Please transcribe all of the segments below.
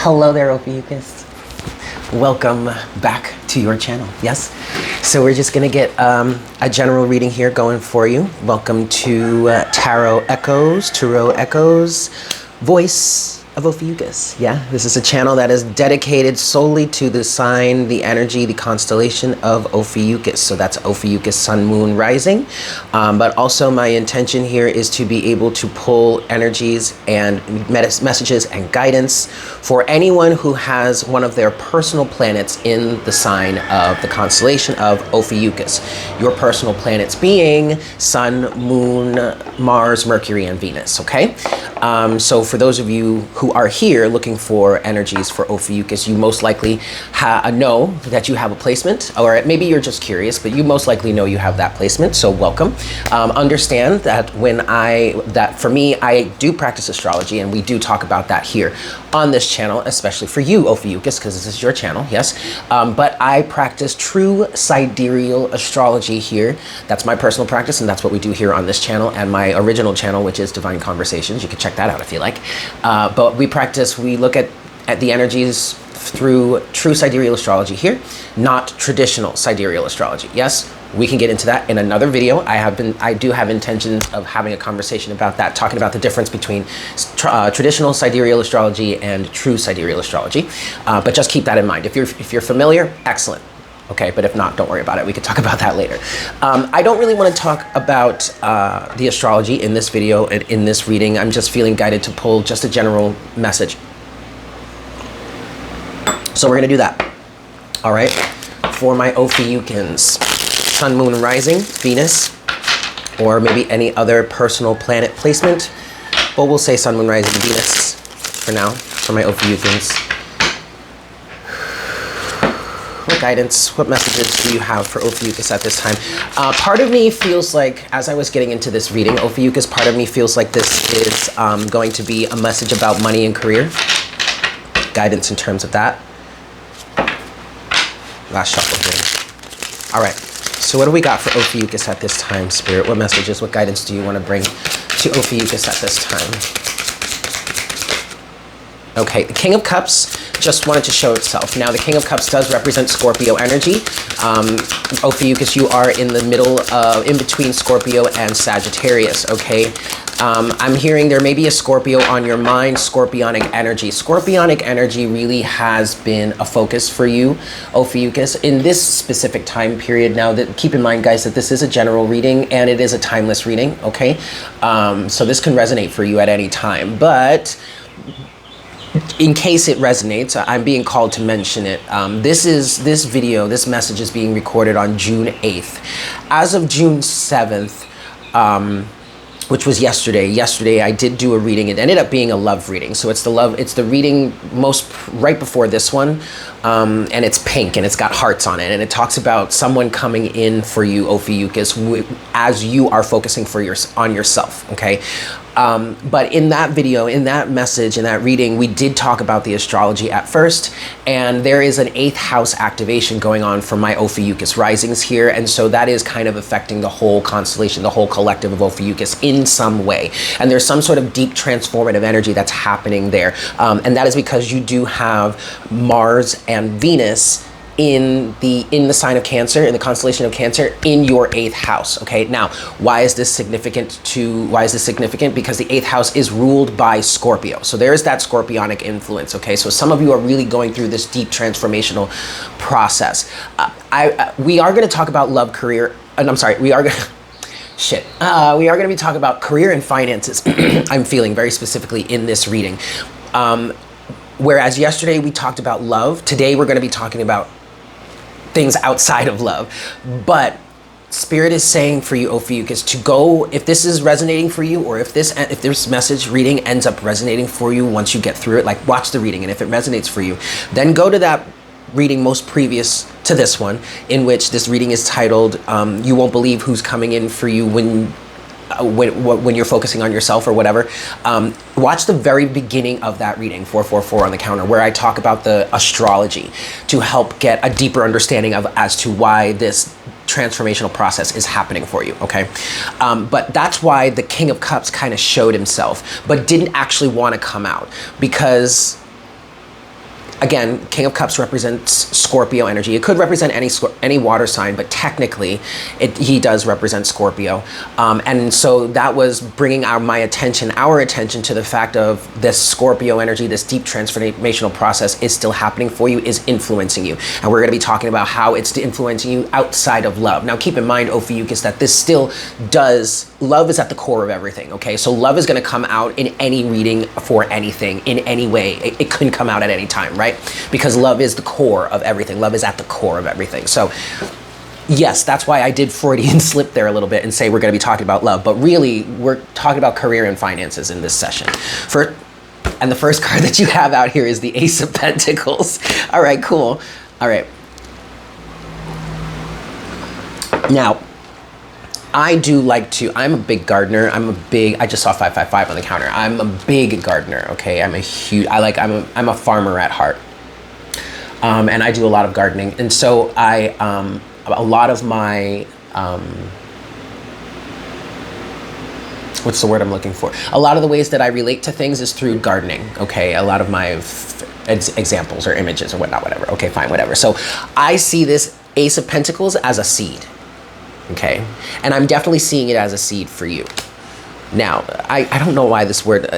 Hello there, Ophiuchus. Welcome back to your channel. Yes? So we're just going to get a general reading here going for you. Welcome to Tarot Echoes, Voice of Ophiuchus. Yeah, this is a channel that is dedicated solely to the sign, the energy, the constellation of Ophiuchus. So that's Ophiuchus, Sun, Moon, Rising. But also my intention here is to be able to pull energies and messages and guidance for anyone who has one of their personal planets in the sign of the constellation of Ophiuchus. Your personal planets being Sun, Moon, Mars, Mercury, and Venus, okay? So for those of you who are here looking for energies for Ophiuchus, you most likely know that you have a placement, or maybe you're just curious, but you most likely know you have that placement, so welcome. Understand that for me, I do practice astrology, and we do talk about that here on this channel, especially for you, Ophiuchus, because this is your channel, yes? But I practice true sidereal astrology here. That's my personal practice, and that's what we do here on this channel, and my original channel, which is Divine Conversations. You can check that out if you like. But we look at the energies through true sidereal astrology here, not traditional sidereal astrology. Yes, we can get into that in another video. I do have intentions of having a conversation about that, talking about the difference between traditional sidereal astrology and true sidereal astrology. But just keep that in mind. If you're familiar, excellent. Okay, but if not, don't worry about it. We could talk about that later. I don't really want to talk about the astrology in this video and in this reading. I'm just feeling guided to pull just a general message. So we're going to do that. All right, for my Ophiuchans, Sun, Moon, and Rising, Venus, or maybe any other personal planet placement. But we'll say Sun, Moon, Rising, Venus for now, for my Ophiuchans. What guidance, what messages do you have for Ophiuchus at this time? Part of me feels like, as I was getting into this reading, Ophiuchus, part of me feels like this is going to be a message about money and career. Guidance in terms of that. Last shuffle here. All right, so what do we got for Ophiuchus at this time, Spirit? What messages, what guidance do you want to bring to Ophiuchus at this time? Okay, the King of Cups just wanted to show itself. Now, the King of Cups does represent Scorpio energy. Ophiuchus, you are in the middle of, in between Scorpio and Sagittarius, okay? I'm hearing there may be a Scorpio on your mind, Scorpionic energy. Scorpionic energy really has been a focus for you, Ophiuchus, in this specific time period. Now, keep in mind, guys, that this is a general reading and it is a timeless reading, okay? So this can resonate for you at any time, but in case it resonates, I'm being called to mention it. This message is being recorded on June 8th. As of June 7th, which was yesterday I did do a reading. It ended up being a love reading. So it's the reading right before this one. And it's pink and it's got hearts on it. And it talks about someone coming in for you, Ophiuchus, as you are focusing on yourself, okay? But in that video, in that message, in that reading, we did talk about the astrology at first, and there is an 8th house activation going on for my Ophiuchus risings here, and so that is kind of affecting the whole constellation, the whole collective of Ophiuchus in some way. And there's some sort of deep transformative energy that's happening there, and that is because you do have Mars and Venus in the sign of Cancer, in the constellation of Cancer, in your 8th house. Okay, now why is this significant? Because the 8th house is ruled by Scorpio, so there is that Scorpionic influence. Okay, so some of you are really going through this deep transformational process. We are going to talk about love, career, and I'm sorry, we are going to be talking about career and finances. I'm feeling very specifically in this reading. Whereas yesterday we talked about love, today we're going to be talking about things outside of love. But Spirit is saying for you, Ophiuchus, to go, if this is resonating for you, or if this message reading ends up resonating for you once you get through it, like watch the reading, and if it resonates for you, then go to that reading most previous to this one, in which this reading is titled, You Won't Believe Who's Coming In For You when you're focusing on yourself or whatever. Watch the very beginning of that reading, 444 on the counter, where I talk about the astrology to help get a deeper understanding of as to why this transformational process is happening for you, okay? But that's why the King of Cups kind of showed himself, but didn't actually want to come out, because again, King of Cups represents Scorpio energy. It could represent any water sign, but technically, he does represent Scorpio. And so that was bringing our attention to the fact of this Scorpio energy, this deep transformational process is still happening for you, is influencing you. And we're going to be talking about how it's influencing you outside of love. Now, keep in mind, Ophiuchus, that this still does, love is at the core of everything, okay? So love is going to come out in any reading for anything, in any way. It couldn't come out at any time, right? Because love is the core of everything. Love is at the core of everything. So yes, that's why I did Freudian slip there a little bit and say we're going to be talking about love, but really we're talking about career and finances in this session. And the first card that you have out here is the Ace of Pentacles. All right, cool. All right. Now, I'm a big gardener. I just saw 555 on the counter. I'm a big gardener, okay? I'm a farmer at heart. And I do a lot of gardening. And so a lot of my, what's the word I'm looking for? A lot of the ways that I relate to things is through gardening, okay? A lot of my examples or images or whatnot, whatever. Okay, fine, whatever. So I see this Ace of Pentacles as a seed. Okay, and I'm definitely seeing it as a seed for you. Now, I don't know why this word,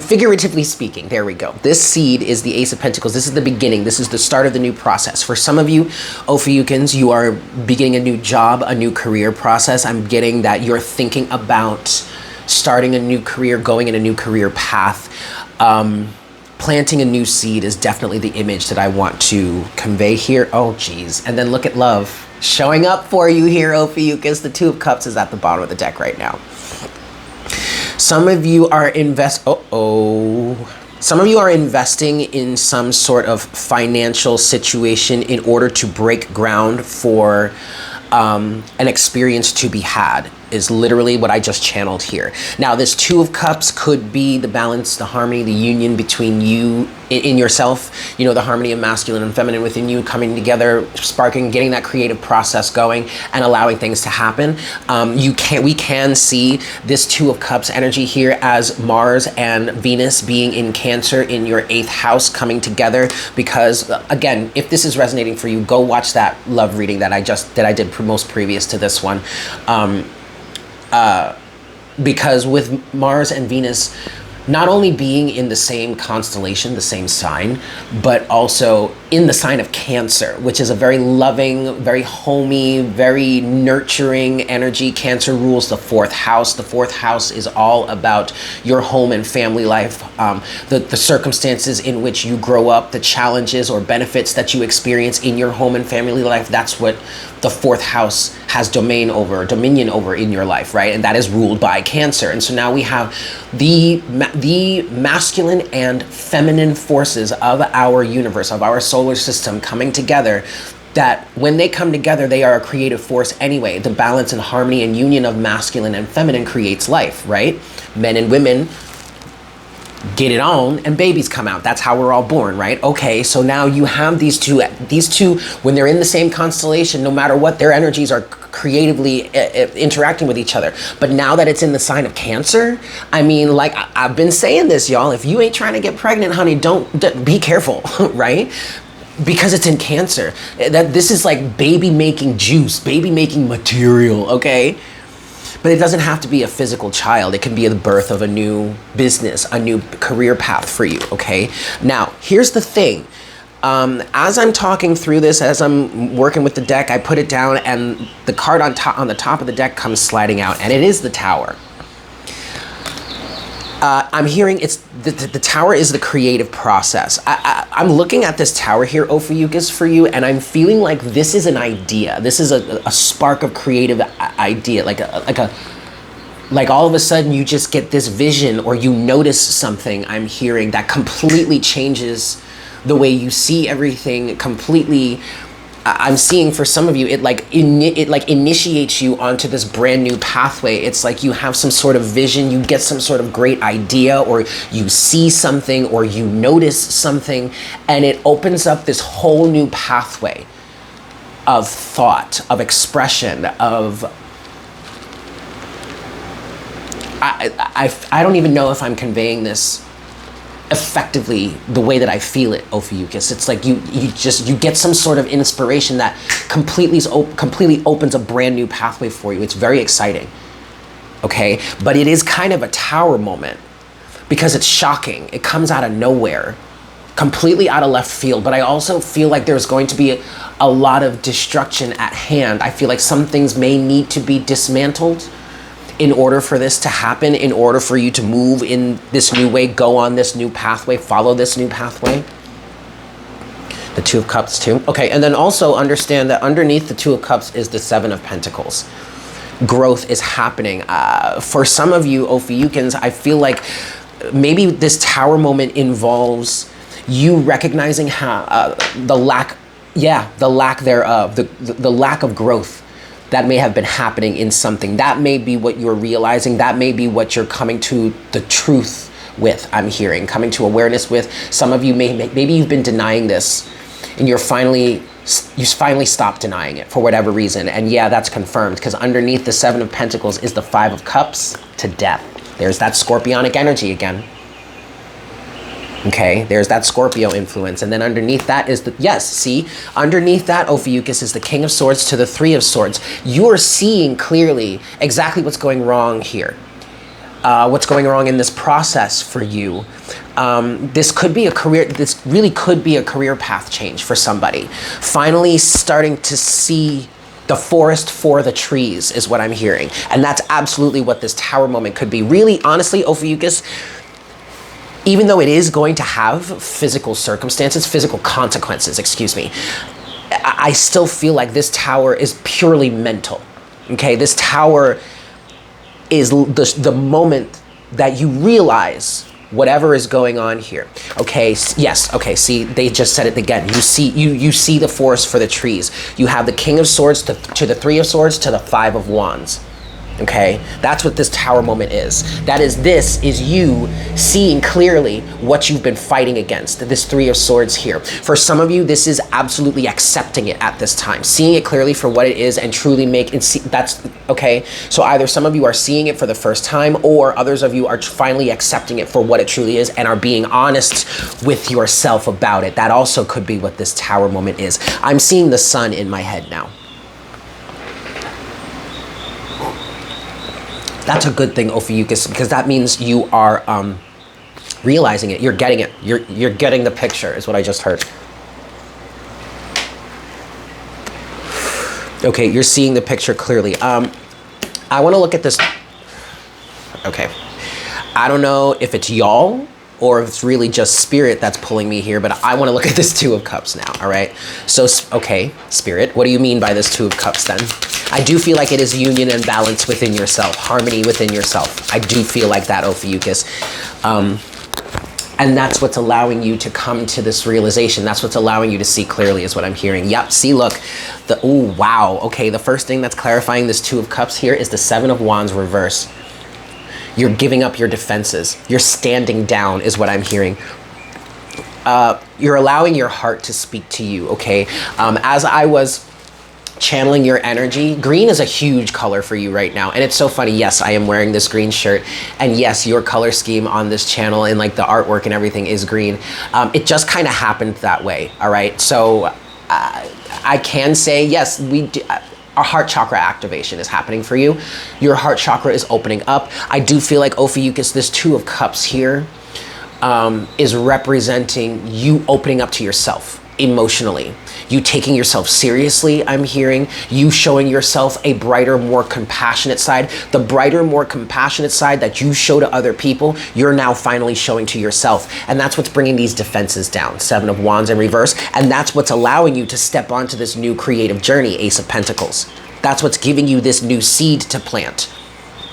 figuratively speaking, there we go. This seed is the Ace of Pentacles. This is the beginning. This is the start of the new process. For some of you, Ophiuchans, you are beginning a new job, a new career process. I'm getting that you're thinking about starting a new career, going in a new career path. Planting a new seed is definitely the image that I want to convey here. Oh, geez. And then look at love showing up for you here, Ophiuchus. The Two of Cups is at the bottom of the deck right now. Some of you are Some of you are investing in some sort of financial situation in order to break ground for an experience to be had, is literally what I just channeled here. Now, this Two of Cups could be the balance, the harmony, the union between you in yourself, you know, the harmony of masculine and feminine within you coming together, sparking, getting that creative process going and allowing things to happen. We can see this Two of Cups energy here as Mars and Venus being in Cancer in your 8th house coming together, because again, if this is resonating for you, go watch that love reading that I did most previous to this one. Because with Mars and Venus not only being in the same constellation, the same sign, but also in the sign of Cancer, which is a very loving, very homey, very nurturing energy. Cancer rules the 4th house. The 4th house is all about your home and family life, the circumstances in which you grow up, the challenges or benefits that you experience in your home and family life. That's what the 4th house has dominion over in your life, right? And that is ruled by Cancer. And so now we have the masculine and feminine forces of our universe, of our solar system coming together, that when they come together, they are a creative force anyway. The balance and harmony and union of masculine and feminine creates life, right? Men and women get it on and babies come out. That's how we're all born, right? Okay, so now you have these two, when they're in the same constellation, no matter what, their energies are creatively interacting with each other. But now that it's in the sign of Cancer, I mean, like I've been saying this, y'all, if you ain't trying to get pregnant, honey, don't be careful, right? Because it's in Cancer. This is like baby making juice, baby making material, okay? But it doesn't have to be a physical child. It can be the birth of a new business, a new career path for you, okay? Now, here's the thing. As I'm talking through this, as I'm working with the deck, I put it down and the card on the top of the deck comes sliding out, and it is the Tower. I'm hearing the Tower is the creative process. I'm looking at this Tower here, Ophiuchus, for you, and I'm feeling like this is an idea. This is a spark of creative idea, like all of a sudden you just get this vision or you notice something I'm hearing that completely changes the way you see everything completely. I'm seeing for some of you, it initiates you onto this brand new pathway. It's like you have some sort of vision, you get some sort of great idea, or you see something, or you notice something, and it opens up this whole new pathway of thought, of expression, of... I don't even know if I'm conveying this effectively the way that I feel it, Ophiuchus. It's like you get some sort of inspiration that completely opens a brand new pathway for you. It's very exciting. Okay, but it is kind of a tower moment because it's shocking. It comes out of nowhere, completely out of left field. But I also feel like there's going to be a lot of destruction at hand. I feel like some things may need to be dismantled in order for this to happen, in order for you to move in this new way, go on this new pathway, follow this new pathway. The Two of Cups too. Okay, and then also understand that underneath the Two of Cups is the Seven of Pentacles. Growth is happening. For some of you, Ophiuchans, I feel like maybe this tower moment involves you recognizing how the lack thereof, the lack of growth that may have been happening in something. That may be what you're realizing. That may be what you're coming to the truth with, I'm hearing, coming to awareness with. Some of you maybe you've been denying this and you finally stopped denying it for whatever reason. And yeah, that's confirmed because underneath the Seven of Pentacles is the Five of Cups to death. There's that scorpionic energy again. Okay, there's that Scorpio influence. And then underneath that is underneath that, Ophiuchus, is the King of Swords to the Three of Swords. You're seeing clearly exactly what's going wrong here. What's going wrong in this process for you. This really could be a career path change for somebody. Finally starting to see the forest for the trees is what I'm hearing. And that's absolutely what this tower moment could be. Really, honestly, Ophiuchus, even though it is going to have physical consequences, excuse me, I still feel like this tower is purely mental. Okay, this tower is the moment that you realize whatever is going on here. Okay, yes, okay, see, they just said it again. You see the forest for the trees. You have the King of Swords to the Three of Swords to the Five of Wands. Okay, that's what this tower moment is. This is you seeing clearly what you've been fighting against, this Three of Swords here. For some of you, this is absolutely accepting it at this time, seeing it clearly for what it is and truly that's okay. So either some of you are seeing it for the first time or others of you are finally accepting it for what it truly is and are being honest with yourself about it. That also could be what this tower moment is. I'm seeing the sun in my head now. That's a good thing, Ophiuchus, because that means you are realizing it. You're getting it. You're getting the picture, is what I just heard. Okay, you're seeing the picture clearly. I want to look at this. Okay. I don't know if it's y'all or if it's really just spirit that's pulling me here, but I want to look at this Two of Cups now, all right? So, okay, spirit, what do you mean by this Two of Cups then? I do feel like it is union and balance within yourself, harmony within yourself. I do feel like that, Ophiuchus. And that's what's allowing you to come to this realization. That's what's allowing you to see clearly is what I'm hearing. Yep, see, look, ooh, wow. Okay, the first thing that's clarifying this Two of Cups here is the Seven of Wands reverse. You're giving up your defenses. You're standing down is what I'm hearing. You're allowing your heart to speak to you, okay? As I was channeling your energy, green is a huge color for you right now. And it's so funny. Yes, I am wearing this green shirt. And yes, your color scheme on this channel and like the artwork and everything is green. It just kind of happened that way, all right? So I can say, yes, we do. Our heart chakra activation is happening for you. Your heart chakra is opening up. I do feel like, Ophiuchus, this Two of Cups here is representing you opening up to yourself emotionally. You taking yourself seriously, I'm hearing. You showing yourself a brighter, more compassionate side. The brighter, more compassionate side that you show to other people, you're now finally showing to yourself. And that's what's bringing these defenses down. Seven of Wands in reverse. And that's what's allowing you to step onto this new creative journey, Ace of Pentacles. That's what's giving you this new seed to plant.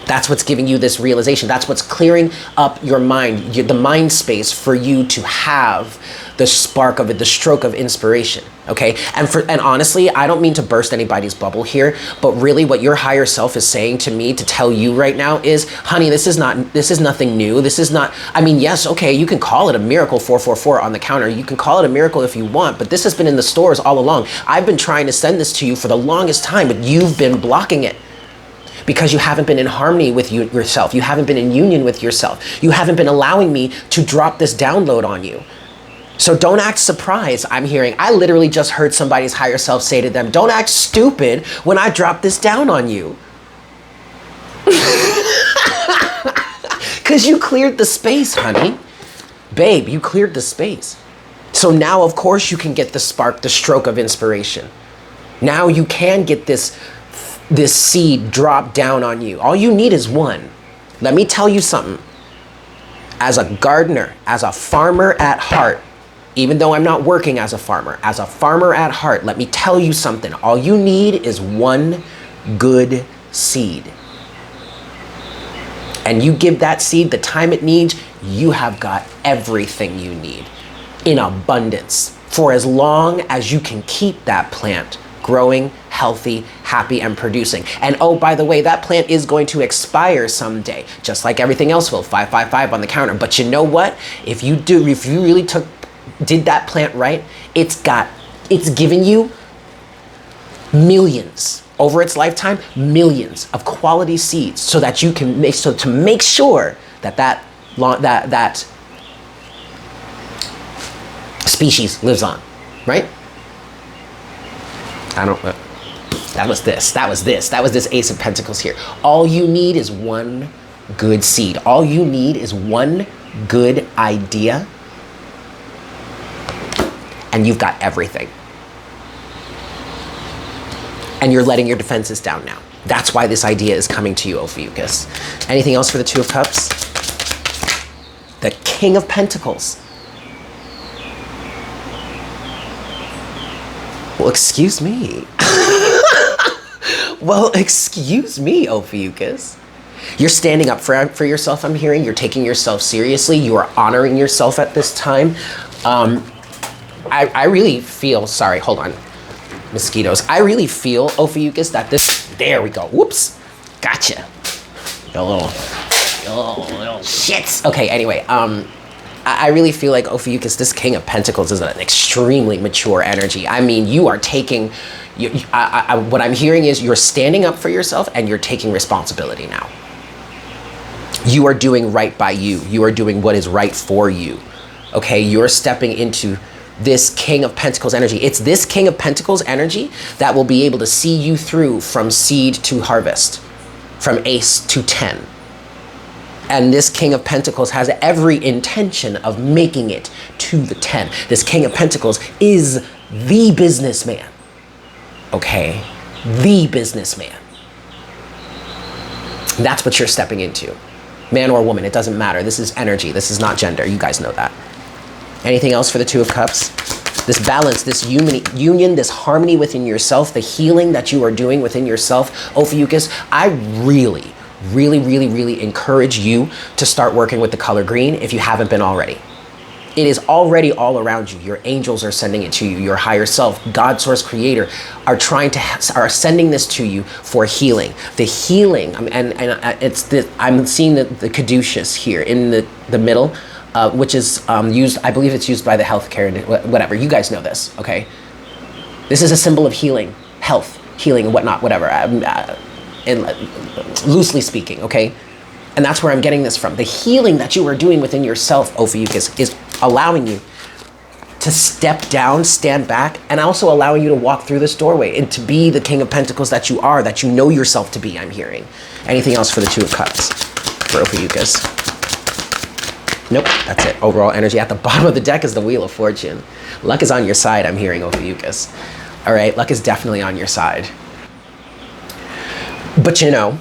That's what's giving you this realization. That's what's clearing up your mind, the mind space for you to have the spark of it, the stroke of inspiration, okay? And honestly, I don't mean to burst anybody's bubble here, but really what your higher self is saying to me to tell you right now is, honey, this is nothing new. This is not, I mean, yes, okay, you can call it a miracle 444 on the counter. You can call it a miracle if you want, but this has been in the stores all along. I've been trying to send this to you for the longest time, but you've been blocking it. because you haven't been in harmony with yourself. You haven't been in union with yourself. You haven't been allowing me to drop this download on you. So don't act surprised, I'm hearing. I literally just heard somebody's higher self say to them, don't act stupid when I drop this down on you. Because you cleared the space, honey. Babe, you cleared the space. So now, of course, you can get the spark, the stroke of inspiration. Now you can get this seed dropped down on you. All you need is one. Let me tell you something. As a gardener, as a farmer at heart, even though I'm not working as a farmer at heart, let me tell you something. All you need is one good seed. And you give that seed the time it needs, you have got everything you need in abundance for as long as you can keep that plant growing, healthy, happy, and producing. And oh, by the way, that plant is going to expire someday, just like everything else will, 555 on the counter. But you know what? If you really did that plant right, it's giving you millions over its lifetime, millions of quality seeds, so that you can make sure that species lives on, right? That was this Ace of Pentacles here. All you need is one good seed. All you need is one good idea, and you've got everything. And you're letting your defenses down now. That's why this idea is coming to you, Ophiuchus. Anything else for the Two of Cups? The King of Pentacles. Well, excuse me. Well, excuse me, Ophiuchus. You're standing up for yourself, I'm hearing. You're taking yourself seriously. You are honoring yourself at this time. I really feel, sorry, hold on. Mosquitoes. I really feel, Ophiuchus, that there we go. Whoops. Gotcha. You little shits. Okay, anyway, I really feel like, Ophiuchus, this King of Pentacles is an extremely mature energy. I mean, you are taking, what I'm hearing is you're standing up for yourself and you're taking responsibility now. You are doing right by you. You are doing what is right for you. Okay, you're stepping into this King of Pentacles energy. It's this King of Pentacles energy that will be able to see you through from seed to harvest, from ace to 10. And this King of Pentacles has every intention of making it to the 10. This King of Pentacles is the businessman. Okay? The businessman. That's what you're stepping into. Man or woman, it doesn't matter. This is energy. This is not gender. You guys know that. Anything else for the Two of Cups? This balance, this union, this harmony within yourself, the healing that you are doing within yourself, Ophiuchus, I really encourage you to start working with the color green if you haven't been already. It is already all around you. Your angels are sending it to you. Your higher self, God, source, creator, are sending this to you for healing. The healing, I'm seeing the caduceus here in the middle, which is used, I believe it's used by the healthcare, whatever. You guys know this, okay? This is a symbol of healing, health, healing, and whatnot, whatever. Loosely speaking, okay? And that's where I'm getting this from. The healing that you are doing within yourself, Ophiuchus, is allowing you to step down, stand back, and also allowing you to walk through this doorway and to be the King of Pentacles that you are, that you know yourself to be, I'm hearing. Anything else for the Two of Cups for Ophiuchus? Nope, that's it. Overall energy at the bottom of the deck is the Wheel of Fortune. Luck is on your side, I'm hearing, Ophiuchus. All right, luck is definitely on your side. But you know,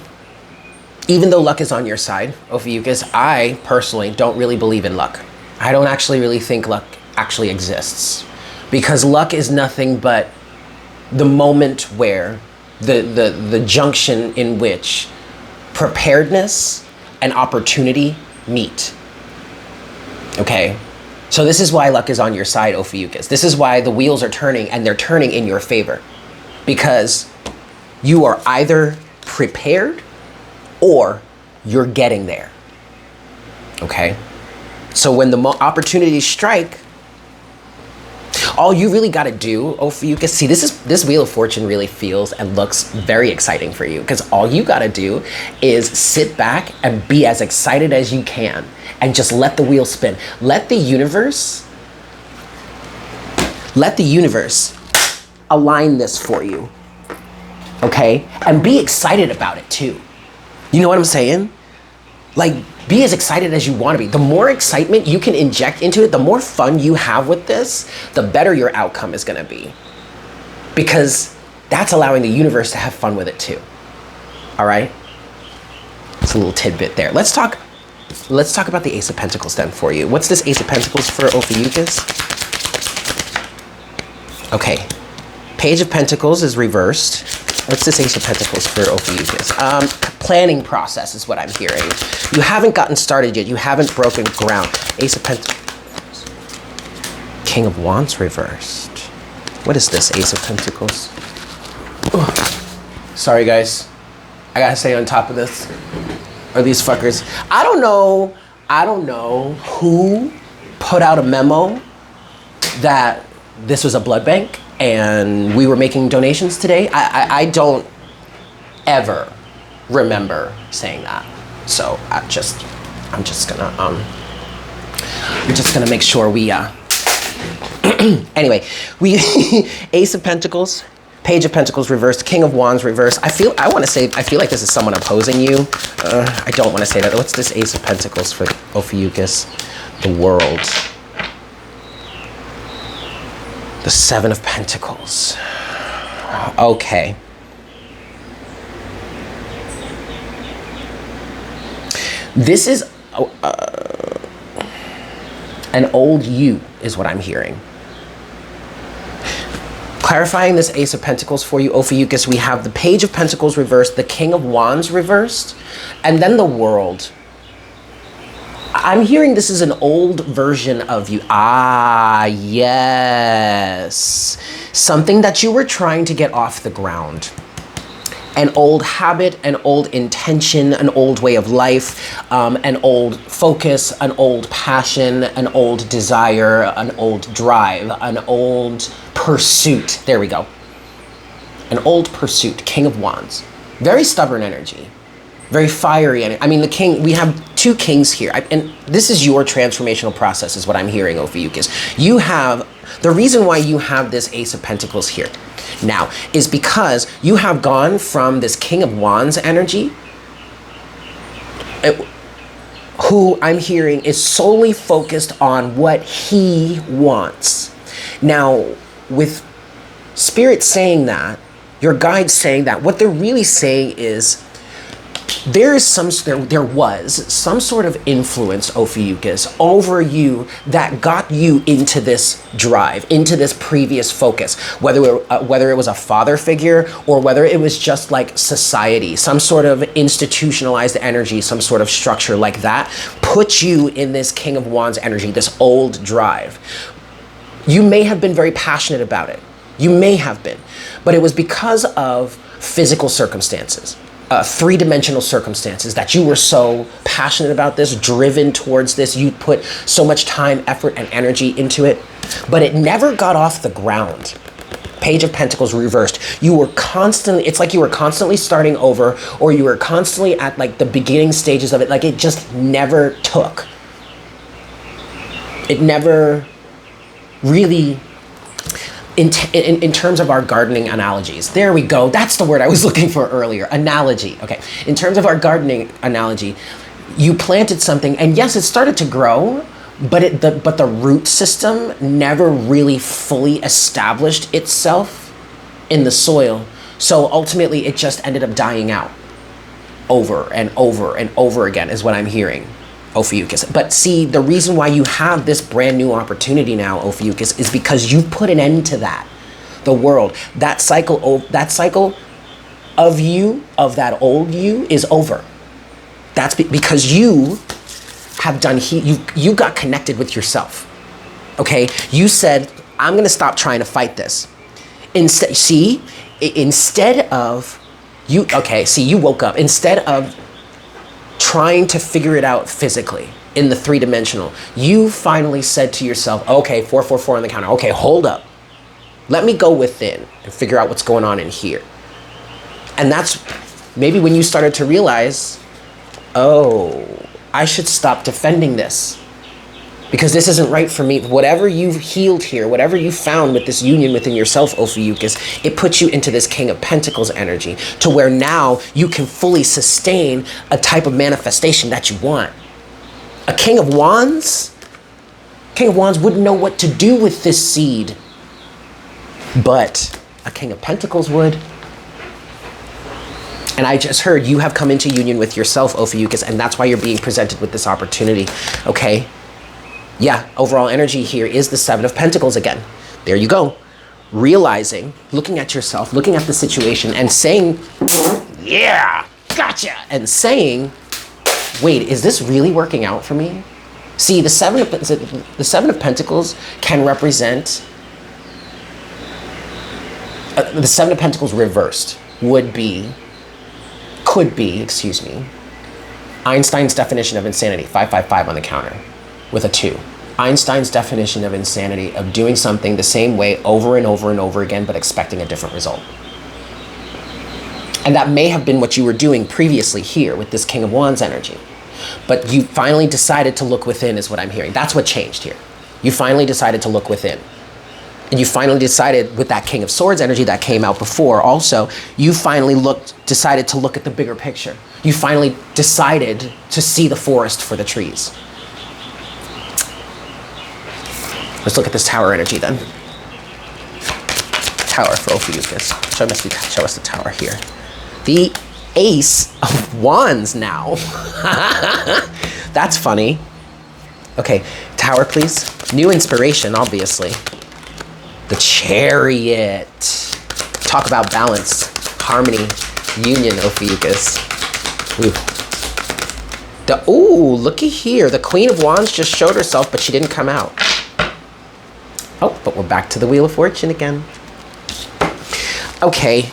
even though luck is on your side, Ophiuchus, I personally don't really believe in luck. I don't actually really think luck actually exists, because luck is nothing but the moment where the junction in which preparedness and opportunity meet. Okay? So this is why luck is on your side, Ophiuchus. This is why the wheels are turning, and they're turning in your favor, because you are either prepared or you're getting there. Okay? So when the opportunities strike, All you really got to do, Ophiuchus, see, this Wheel of Fortune really feels and looks very exciting for you, because all you got to do is sit back and be as excited as you can and just let the wheel spin. Let the universe align this for you, okay? And be excited about it too. You know what I'm saying? Like, be as excited as you want to be. The more excitement you can inject into it, the more fun you have with this, the better your outcome is going to be. Because that's allowing the universe to have fun with it too. All right? It's a little tidbit there. Let's talk about the Ace of Pentacles then for you. What's this Ace of Pentacles for Ophiuchus? Okay. Page of Pentacles is reversed. What's this Ace of Pentacles for Ophiuchus? Planning process is what I'm hearing. You haven't gotten started yet. You haven't broken ground. Ace of Pentacles. King of Wands reversed. What is this Ace of Pentacles? Ugh. Sorry, guys. I gotta stay on top of this. Or these fuckers. I don't know who put out a memo that this was a blood bank and we were making donations today. I don't ever remember saying that. So I'm just gonna make sure we anyway, we Ace of Pentacles, Page of Pentacles reversed, King of Wands reversed. I feel like this is someone opposing you. I don't want to say that. What's this Ace of Pentacles for Ophiuchus? The World. The Seven of Pentacles. Okay. This is an old you, is what I'm hearing. Clarifying this Ace of Pentacles for you, Ophiuchus, we have the Page of Pentacles reversed, the King of Wands reversed, and then the World. I'm hearing this is an old version of you. Ah, yes. Something that you were trying to get off the ground. An old habit, an old intention, an old way of life, an old focus, an old passion, an old desire, an old drive, an old pursuit. There we go. An old pursuit, King of Wands. Very stubborn energy. Very fiery. I mean, the king, we have two kings here. And this is your transformational process is what I'm hearing, Ophiuchus. You have, the reason why you have this Ace of Pentacles here now is because you have gone from this King of Wands energy, who I'm hearing is solely focused on what he wants. Now, with Spirit saying that, your guides saying that, what they're really saying is, there was some sort of influence, Ophiuchus, over you that got you into this drive, into this previous focus, whether it was a father figure or whether it was just like society, some sort of institutionalized energy, some sort of structure like that, put you in this King of Wands energy, this old drive. You may have been very passionate about it. You may have been, but it was because of physical circumstances. Three-dimensional circumstances that you were so passionate about this, driven towards this, you put so much time, effort, and energy into it, but it never got off the ground. Page of Pentacles reversed. You were constantly, it's like you were constantly starting over, or you were constantly at like the beginning stages of it, like it just never took. It never really, in terms of our gardening analogies. There we go. That's the word I was looking for earlier. Analogy. Okay. In terms of our gardening analogy, you planted something and yes, it started to grow, but the root system never really fully established itself in the soil. So ultimately it just ended up dying out over and over and over again is what I'm hearing, Ophiuchus. But see, the reason why you have this brand new opportunity now, Ophiuchus, is because you put an end to that. The World, that cycle of you, of that old you, is over. That's because you have done, you got connected with yourself. Okay, you said, I'm gonna stop trying to fight this. Instead of you woke up. Instead of trying to figure it out physically, in the three-dimensional, you finally said to yourself, okay, 444 on the counter. Okay, hold up. Let me go within and figure out what's going on in here. And that's maybe when you started to realize, oh, I should stop defending this because this isn't right for me. Whatever you've healed here, whatever you found with this union within yourself, Ophiuchus, it puts you into this King of Pentacles energy to where now you can fully sustain a type of manifestation that you want. A King of Wands wouldn't know what to do with this seed, but a King of Pentacles would. And I just heard you have come into union with yourself, Ophiuchus, and that's why you're being presented with this opportunity, okay? Yeah, overall energy here is the Seven of Pentacles again. There you go. Realizing, looking at yourself, looking at the situation and saying, yeah, gotcha, and saying, wait, is this really working out for me? See, the Seven of Pentacles can represent, the Seven of Pentacles reversed could be, excuse me, Einstein's definition of insanity, 555 on the counter with a 2. Einstein's definition of insanity, of doing something the same way over and over and over again, but expecting a different result. And that may have been what you were doing previously here with this King of Wands energy. But you finally decided to look within is what I'm hearing. That's what changed here. You finally decided to look within. And you finally decided with that King of Swords energy that came out before also, you finally decided to look at the bigger picture. You finally decided to see the forest for the trees. Let's look at this Tower energy then. Tower for Ophiuchus. Show us the Tower here. The Ace of Wands now. That's funny. Okay, Tower please. New inspiration, obviously. The Chariot. Talk about balance, harmony, union, Ophiuchus. Ooh, looky here. The Queen of Wands just showed herself, but she didn't come out. Oh, but we're back to the Wheel of Fortune again. Okay,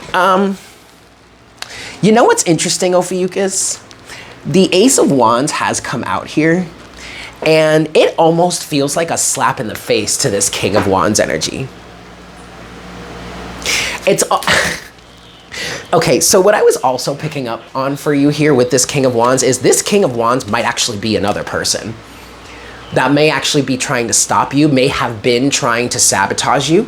you know what's interesting, Ophiuchus? The Ace of Wands has come out here, and it almost feels like a slap in the face to this King of Wands energy. It's okay, so what I was also picking up on for you here with this King of Wands is this King of Wands might actually be another person that may actually be trying to stop you, may have been trying to sabotage you.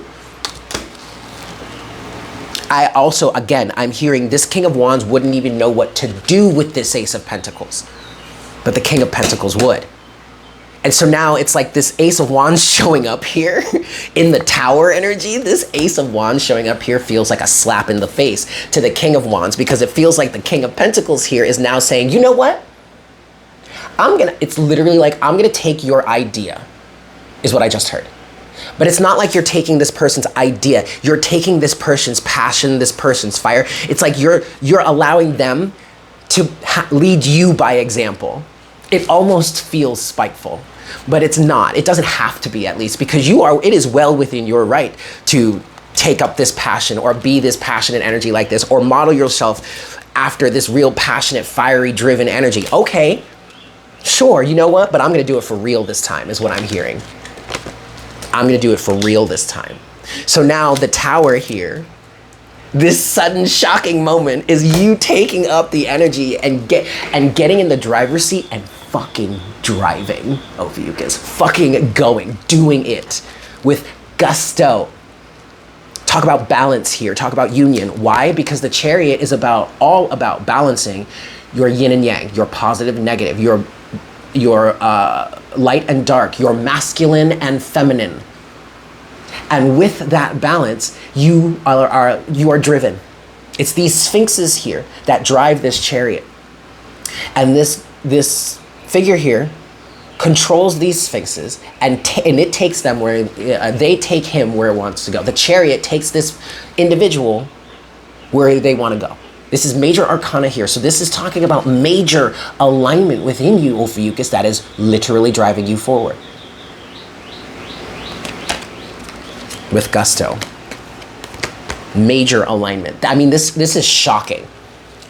I also, again, I'm hearing this King of Wands wouldn't even know what to do with this Ace of Pentacles, but the King of Pentacles would. And so now it's like this Ace of Wands showing up here in the Tower energy. This Ace of Wands showing up here feels like a slap in the face to the King of Wands, because it feels like the King of Pentacles here is now saying, you know what? It's literally like, I'm gonna take your idea, is what I just heard. But it's not like you're taking this person's idea. You're taking this person's passion, this person's fire. It's like you're allowing them to lead you by example. It almost feels spiteful, but it's not. It doesn't have to be, at least, because it is well within your right to take up this passion or be this passionate energy like this, or model yourself after this real passionate, fiery, driven energy. Okay, sure, you know what? But I'm gonna do it for real this time, is what I'm hearing. I'm gonna do it for real this time. So now the Tower here, this sudden shocking moment is you taking up the energy and getting in the driver's seat and fucking driving, Ophiuchus. Fucking going, doing it with gusto. Talk about balance here, talk about union. Why? Because the Chariot is all about balancing your yin and yang, your positive and negative, your light and dark, your masculine and feminine. And with that balance, you are driven. It's these sphinxes here that drive this Chariot. And this figure here controls these sphinxes, and it takes them where they take him where it wants to go. The Chariot takes this individual where they want to go. This is major arcana here. So this is talking about major alignment within you, Ophiuchus, that is literally driving you forward. With gusto. Major alignment. I mean, this is shocking.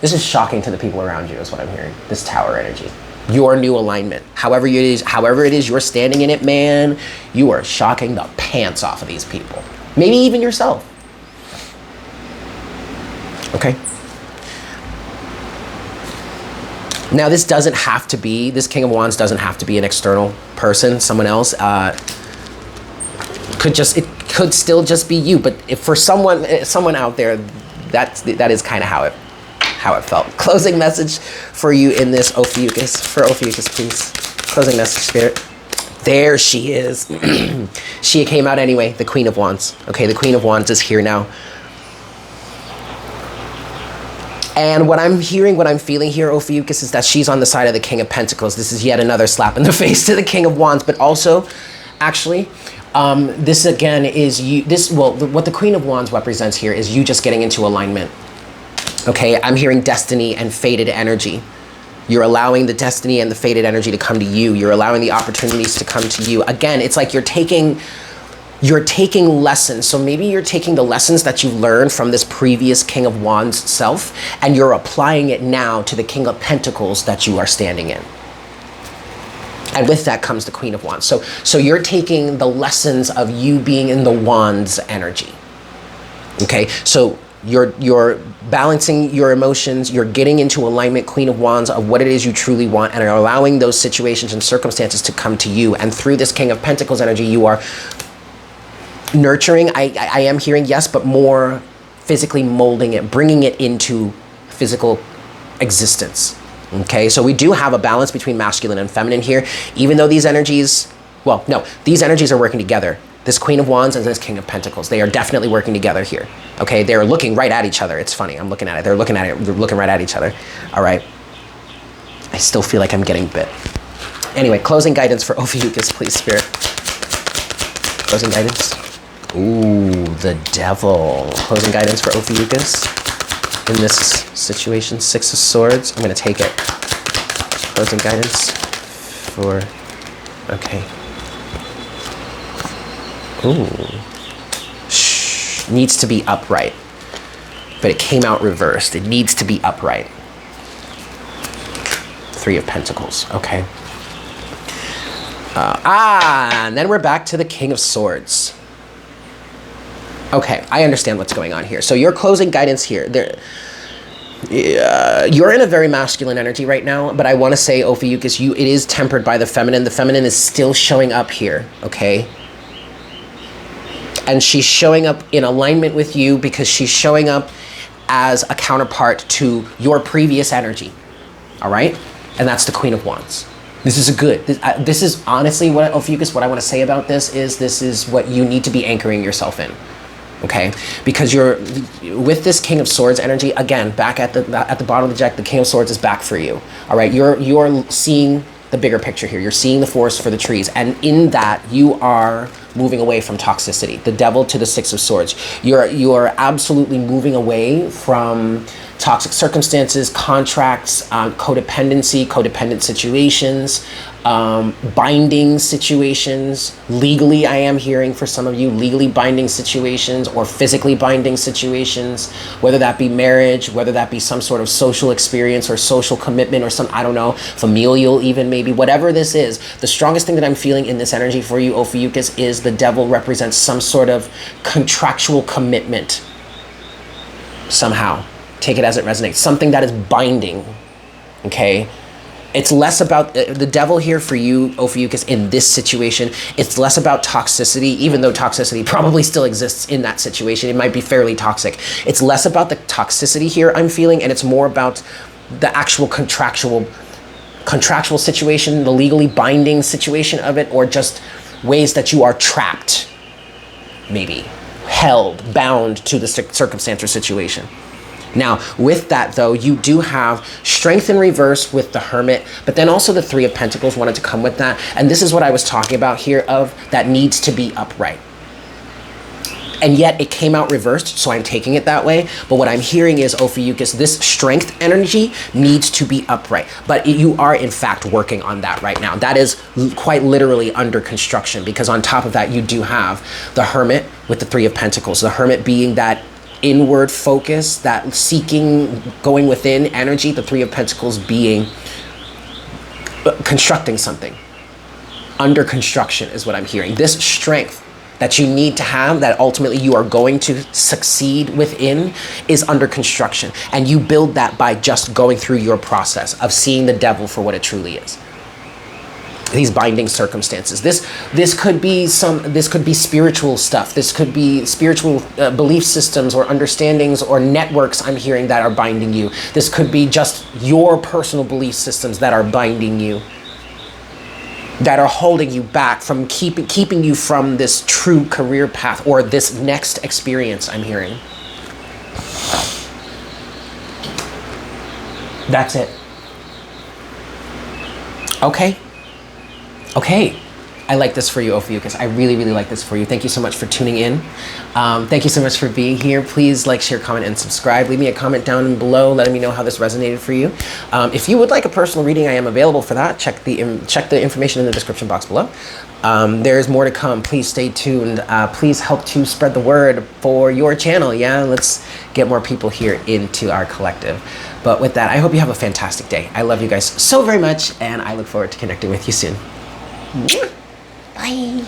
This is shocking to the people around you, is what I'm hearing. This Tower energy. your new alignment. However it is you're standing in it, man, you are shocking the pants off of these people. Maybe even yourself. Okay? Now, this King of Wands doesn't have to be an external person, someone else. It could still just be you, but if for someone out there, that is kind of how it felt. Closing message for you in this, Ophiuchus. For Ophiuchus, please. Closing message, Spirit. There she is. She came out anyway, the Queen of Wands. Okay, the Queen of Wands is here now. And what I'm hearing, what I'm feeling here, Ophiuchus, is that she's on the side of the King of Pentacles. This is yet another slap in the face to the King of Wands, but also, actually, this again is you. What the Queen of Wands represents here is you just getting into alignment. Okay, I'm hearing destiny and fated energy. You're allowing the destiny and the fated energy to come to you. You're allowing the opportunities to come to you. Again, it's like you're taking lessons. So maybe you're taking the lessons that you learned from this previous King of Wands self, and you're applying it now to the King of Pentacles that you are standing in. And with that comes the Queen of Wands. So you're taking the lessons of you being in the Wands energy. Okay, so you're balancing your emotions, you're getting into alignment, Queen of Wands, of what it is you truly want, and are allowing those situations and circumstances to come to you. And through this King of Pentacles energy, you are nurturing, I am hearing, yes, but more physically molding it, bringing it into physical existence. Okay, so we do have a balance between masculine and feminine here, even though these energies, these energies are working together. This Queen of Wands and this King of Pentacles, they are definitely working together here. Okay, they're looking right at each other. It's funny, I'm looking at it. They're looking right at each other. All right, I still feel like I'm getting bit. Anyway, closing guidance for Ophiuchus, please, Spirit. Closing guidance. Ooh, the Devil. Closing guidance for Ophiuchus in this situation. Six of Swords. I'm going to take it. Closing guidance for... Okay. Ooh. Shh. Needs to be upright. But it came out reversed. It needs to be upright. Three of Pentacles. Okay. And then we're back to the King of Swords. Okay, I understand what's going on here. So your closing guidance here, you're in a very masculine energy right now, but I want to say, Ophiuchus, it is tempered by the feminine. The feminine is still showing up here, okay? And she's showing up in alignment with you because she's showing up as a counterpart to your previous energy, all right? And that's the Queen of Wands. This is this is honestly what, Ophiuchus, what I want to say about this is what you need to be anchoring yourself in. Okay, because you're with this King of Swords energy again. Back at the bottom of the deck, the King of Swords is back for you. All right, you're seeing the bigger picture here. You're seeing the forest for the trees, and in that you are moving away from toxicity. The Devil to the Six of Swords. You're absolutely moving away from toxic circumstances, contracts, codependent situations, binding situations, legally, I am hearing for some of you, legally binding situations or physically binding situations, whether that be marriage, whether that be some sort of social experience or social commitment or some, I don't know, familial even maybe, whatever this is. The strongest thing that I'm feeling in this energy for you, Ophiuchus, is the Devil represents some sort of contractual commitment somehow. Take it as it resonates. Something that is binding, okay? It's less about the Devil here for you, Ophiuchus, in this situation. It's less about toxicity, even though toxicity probably still exists in that situation. It might be fairly toxic. It's less about the toxicity here, I'm feeling, and it's more about the actual contractual situation, the legally binding situation of it, or just ways that you are trapped, maybe, held, bound to the circumstance or situation. Now, with that, though, you do have strength in reverse with the Hermit, but then also the Three of Pentacles wanted to come with that. And this is what I was talking about here of that needs to be upright. And yet it came out reversed, so I'm taking it that way. But what I'm hearing is, Ophiuchus, this strength energy needs to be upright. But you are, in fact, working on that right now. That is quite literally under construction, because on top of that, you do have the Hermit with the Three of Pentacles. The Hermit being that inward focus, that seeking, going within energy, the Three of Pentacles being constructing something. Under construction is what I'm hearing. This strength that you need to have, that ultimately you are going to succeed within, is under construction. And you build that by just going through your process of seeing the devil for what it truly is. These binding circumstances. This could be spiritual stuff. This could be spiritual belief systems or understandings or networks I'm hearing that are binding you. This could be just your personal belief systems that are binding you, that are holding you back from keeping you from this true career path or this next experience I'm hearing. That's it. Okay. I like this for you, Ophiuchus. I really, really like this for you. Thank you so much for tuning in. Thank you so much for being here. Please like, share, comment, and subscribe. Leave me a comment down below letting me know how this resonated for you. If you would like a personal reading, I am available for that. Check the information in the description box below. There is more to come. Please stay tuned. Please help to spread the word for your channel. Yeah, let's get more people here into our collective. But with that, I hope you have a fantastic day. I love you guys so very much, and I look forward to connecting with you soon. Bye.